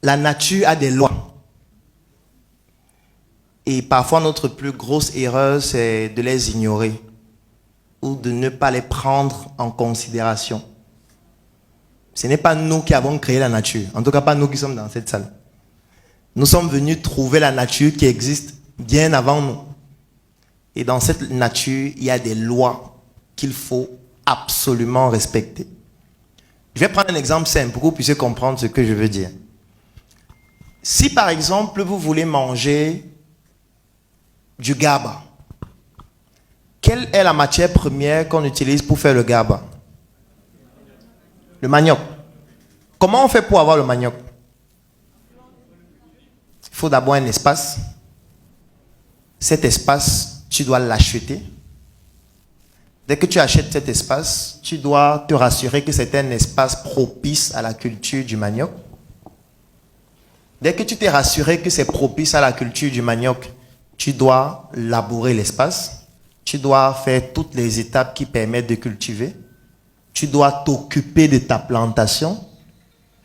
La nature a des lois. Et parfois, notre plus grosse erreur, c'est de les ignorer ou de ne pas les prendre en considération. Ce n'est pas nous qui avons créé la nature. En tout cas, pas nous qui sommes dans cette salle. Nous sommes venus trouver la nature qui existe bien avant nous. Et dans cette nature, il y a des lois qu'il faut absolument respecter. Je vais prendre un exemple simple pour que vous puissiez comprendre ce que je veux dire. Si par exemple, vous voulez manger du gaba, quelle est la matière première qu'on utilise pour faire le gaba? Le manioc. Comment on fait pour avoir le manioc? Il faut d'abord un espace. Cet espace, tu dois l'acheter. Dès que tu achètes cet espace, tu dois te rassurer que c'est un espace propice à la culture du manioc. Dès que tu t'es rassuré que c'est propice à la culture du manioc, tu dois labourer l'espace. Tu dois faire toutes les étapes qui permettent de cultiver. Tu dois t'occuper de ta plantation.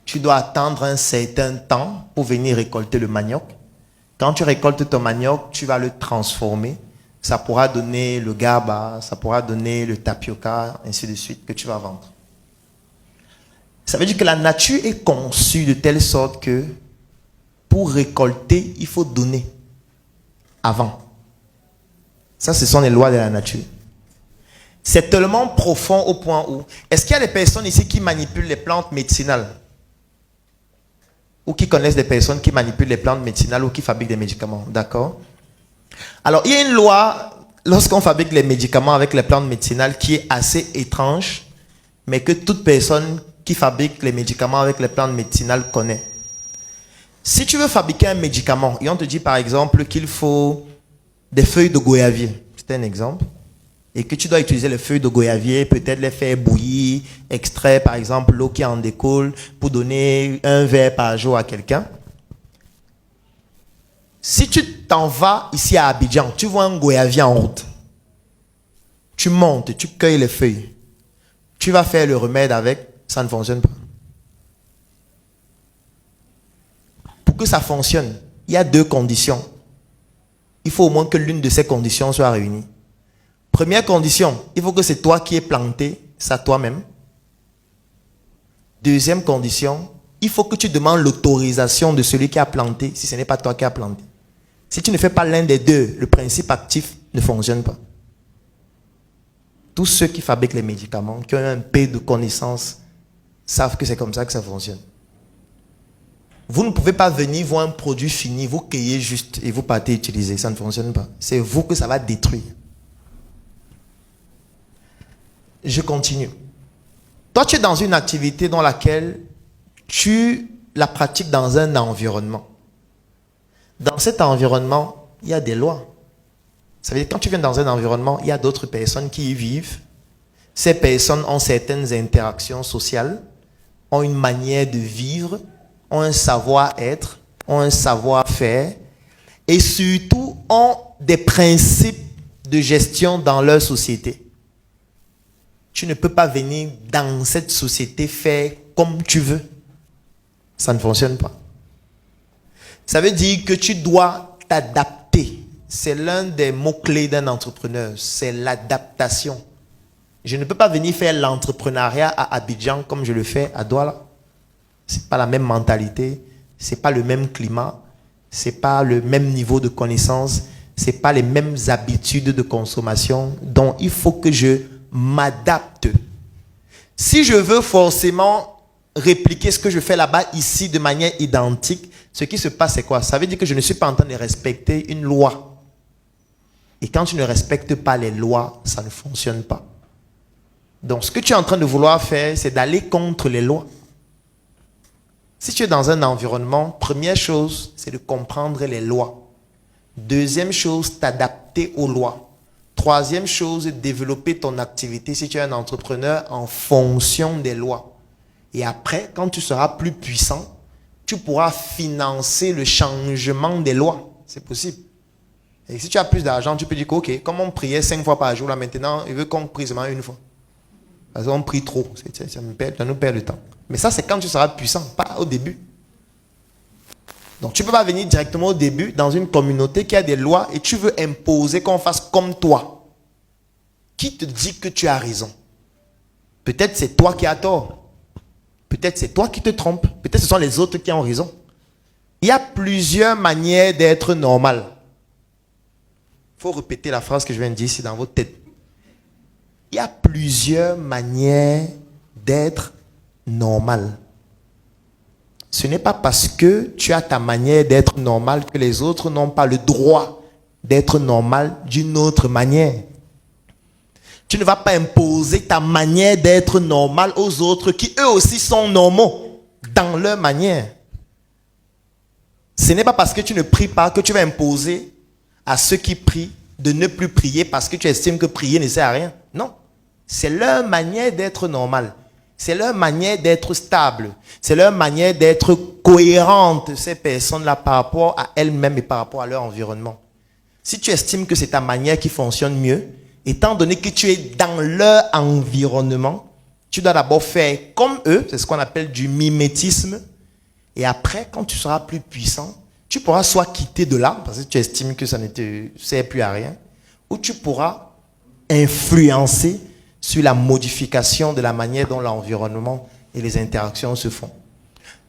Tu dois attendre un certain temps pour venir récolter le manioc. Quand tu récoltes ton manioc, tu vas le transformer. Ça pourra donner le gaba, ça pourra donner le tapioca, ainsi de suite, que tu vas vendre. Ça veut dire que la nature est conçue de telle sorte que pour récolter, il faut donner avant. Ça, ce sont les lois de la nature. C'est tellement profond au point où... Est-ce qu'il y a des personnes ici qui manipulent les plantes médicinales? Ou qui connaissent des personnes qui manipulent les plantes médicinales ou qui fabriquent des médicaments? D'accord? Alors, il y a une loi, lorsqu'on fabrique les médicaments avec les plantes médicinales, qui est assez étrange, mais que toute personne qui fabrique les médicaments avec les plantes médicinales connaît. Si tu veux fabriquer un médicament, et on te dit par exemple qu'il faut des feuilles de goyavier, c'est un exemple, et que tu dois utiliser les feuilles de goyavier, peut-être les faire bouillir, extraire par exemple l'eau qui en découle pour donner un verre par jour à quelqu'un. Si tu t'en vas ici à Abidjan, tu vois un goyavier en route, tu montes, tu cueilles les feuilles, tu vas faire le remède avec, ça ne fonctionne pas. Pour que ça fonctionne, il y a deux conditions. Il faut au moins que l'une de ces conditions soit réunie. Première condition, il faut que c'est toi qui aies planté ça toi-même. Deuxième condition, il faut que tu demandes l'autorisation de celui qui a planté, si ce n'est pas toi qui as planté. Si tu ne fais pas l'un des deux, le principe actif ne fonctionne pas. Tous ceux qui fabriquent les médicaments, qui ont un peu de connaissances, savent que c'est comme ça que ça fonctionne. Vous ne pouvez pas venir voir un produit fini, vous cueillez juste et vous partez utiliser. Ça ne fonctionne pas. C'est vous que ça va détruire. Je continue. Toi, tu es dans une activité dans laquelle tu la pratiques dans un environnement. Dans cet environnement, il y a des lois. Ça veut dire que quand tu viens dans un environnement, il y a d'autres personnes qui y vivent. Ces personnes ont certaines interactions sociales, ont une manière de vivre, ont un savoir-être, ont un savoir-faire et surtout ont des principes de gestion dans leur société. Tu ne peux pas venir dans cette société faire comme tu veux. Ça ne fonctionne pas. Ça veut dire que tu dois t'adapter. C'est l'un des mots-clés d'un entrepreneur. C'est l'adaptation. Je ne peux pas venir faire l'entrepreneuriat à Abidjan comme je le fais à Douala. Ce n'est pas la même mentalité, ce n'est pas le même climat, ce n'est pas le même niveau de connaissance, ce n'est pas les mêmes habitudes de consommation. Donc, il faut que je m'adapte. Si je veux forcément répliquer ce que je fais là-bas, ici, de manière identique, ce qui se passe, c'est quoi? Ça veut dire que je ne suis pas en train de respecter une loi. Et quand tu ne respectes pas les lois, ça ne fonctionne pas. Donc, ce que tu es en train de vouloir faire, c'est d'aller contre les lois. Si tu es dans un environnement, première chose, c'est de comprendre les lois. Deuxième chose, t'adapter aux lois. Troisième chose, développer ton activité si tu es un entrepreneur en fonction des lois. Et après, quand tu seras plus puissant, tu pourras financer le changement des lois. C'est possible. Et si tu as plus d'argent, tu peux dire que, ok, comme on priait 5 fois par jour, là maintenant, il veut qu'on prie seulement une fois. Parce qu'on prie trop, ça nous perd le temps. Mais ça, c'est quand tu seras puissant, pas au début. Donc, tu ne peux pas venir directement au début dans une communauté qui a des lois et tu veux imposer qu'on fasse comme toi. Qui te dit que tu as raison? Peut-être c'est toi qui as tort. Peut-être c'est toi qui te trompes. Peut-être ce sont les autres qui ont raison. Il y a plusieurs manières d'être normal. Il faut répéter la phrase que je viens de dire ici dans votre tête. Il y a plusieurs manières d'être normal. Ce n'est pas parce que tu as ta manière d'être normal que les autres n'ont pas le droit d'être normal d'une autre manière. Tu ne vas pas imposer ta manière d'être normal aux autres qui eux aussi sont normaux dans leur manière. Ce n'est pas parce que tu ne pries pas que tu vas imposer à ceux qui prient de ne plus prier parce que tu estimes que prier ne sert à rien. Non. C'est leur manière d'être normale. C'est leur manière d'être stable. C'est leur manière d'être cohérente, ces personnes-là, par rapport à elles-mêmes et par rapport à leur environnement. Si tu estimes que c'est ta manière qui fonctionne mieux, étant donné que tu es dans leur environnement, tu dois d'abord faire comme eux, c'est ce qu'on appelle du mimétisme. Et après, quand tu seras plus puissant, tu pourras soit quitter de là, parce que tu estimes que ça ne te sert plus à rien, ou tu pourras influencer sur la modification de la manière dont l'environnement et les interactions se font.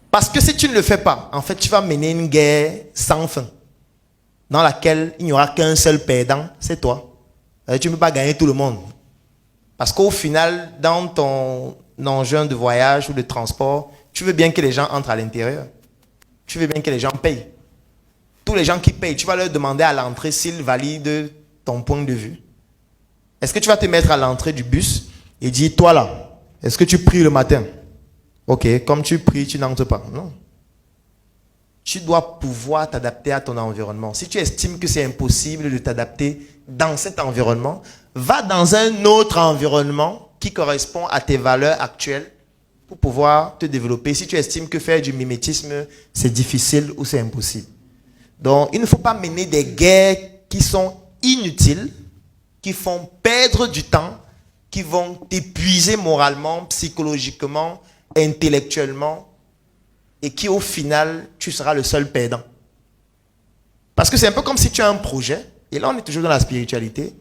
Parce que si tu ne le fais pas, en fait, tu vas mener une guerre sans fin, dans laquelle il n'y aura qu'un seul perdant, c'est toi. Tu ne peux pas gagner tout le monde. Parce qu'au final, dans ton engin de voyage ou de transport, tu veux bien que les gens entrent à l'intérieur. Tu veux bien que les gens payent. Tous les gens qui payent, tu vas leur demander à l'entrée s'ils valident ton point de vue. Est-ce que tu vas te mettre à l'entrée du bus et dire, toi là, est-ce que tu pries le matin? Ok, comme tu pries, tu n'entres pas. Non. Tu dois pouvoir t'adapter à ton environnement. Si tu estimes que c'est impossible de t'adapter dans cet environnement, va dans un autre environnement qui correspond à tes valeurs actuelles pour pouvoir te développer. Si tu estimes que faire du mimétisme, c'est difficile ou c'est impossible. Donc, il ne faut pas mener des guerres qui sont inutiles, qui font perdre du temps, qui vont t'épuiser moralement, psychologiquement, intellectuellement, et qui au final, tu seras le seul perdant. Parce que c'est un peu comme si tu as un projet, et là on est toujours dans la spiritualité,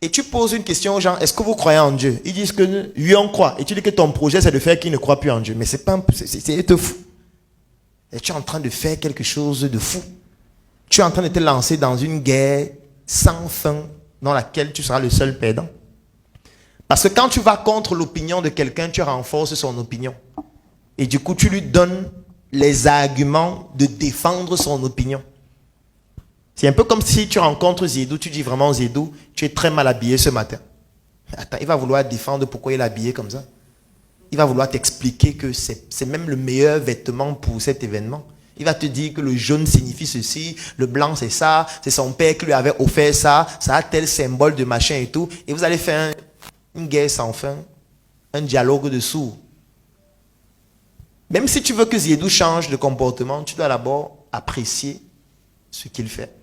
et tu poses une question aux gens, est-ce que vous croyez en Dieu? Ils disent que oui, on croit. Et tu dis que ton projet, c'est de faire qu'ils ne croient plus en Dieu. Mais c'est pas c'est fou. Et tu es en train de faire quelque chose de fou. Tu es en train de te lancer dans une guerre sans fin, dans laquelle tu seras le seul perdant. Parce que quand tu vas contre l'opinion de quelqu'un, tu renforces son opinion. Et du coup, tu lui donnes les arguments de défendre son opinion. C'est un peu comme si tu rencontres Zédou, tu dis vraiment Zédou, tu es très mal habillé ce matin. Attends, il va vouloir défendre pourquoi il est habillé comme ça. Il va vouloir t'expliquer que c'est même le meilleur vêtement pour cet événement. Il va te dire que le jaune signifie ceci, le blanc c'est ça, c'est son père qui lui avait offert ça, ça a tel symbole de machin et tout. Et vous allez faire une guerre sans fin, un dialogue de sourds. Même si tu veux que Zédou change de comportement, tu dois d'abord apprécier ce qu'il fait.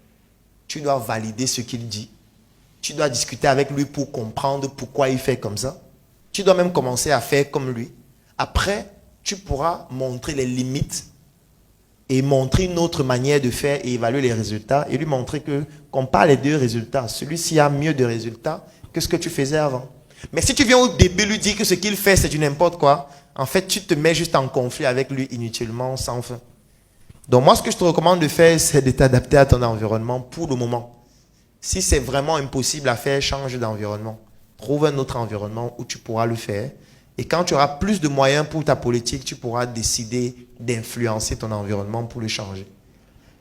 Tu dois valider ce qu'il dit. Tu dois discuter avec lui pour comprendre pourquoi il fait comme ça. Tu dois même commencer à faire comme lui. Après, tu pourras montrer les limites et montrer une autre manière de faire et évaluer les résultats et lui montrer que, compare les deux résultats. Celui-ci a mieux de résultats que ce que tu faisais avant. Mais si tu viens au début lui dire que ce qu'il fait, c'est du n'importe quoi, en fait, tu te mets juste en conflit avec lui inutilement, sans fin. Donc moi, ce que je te recommande de faire, c'est de t'adapter à ton environnement pour le moment. Si c'est vraiment impossible à faire, change d'environnement. Trouve un autre environnement où tu pourras le faire. Et quand tu auras plus de moyens pour ta politique, tu pourras décider d'influencer ton environnement pour le changer.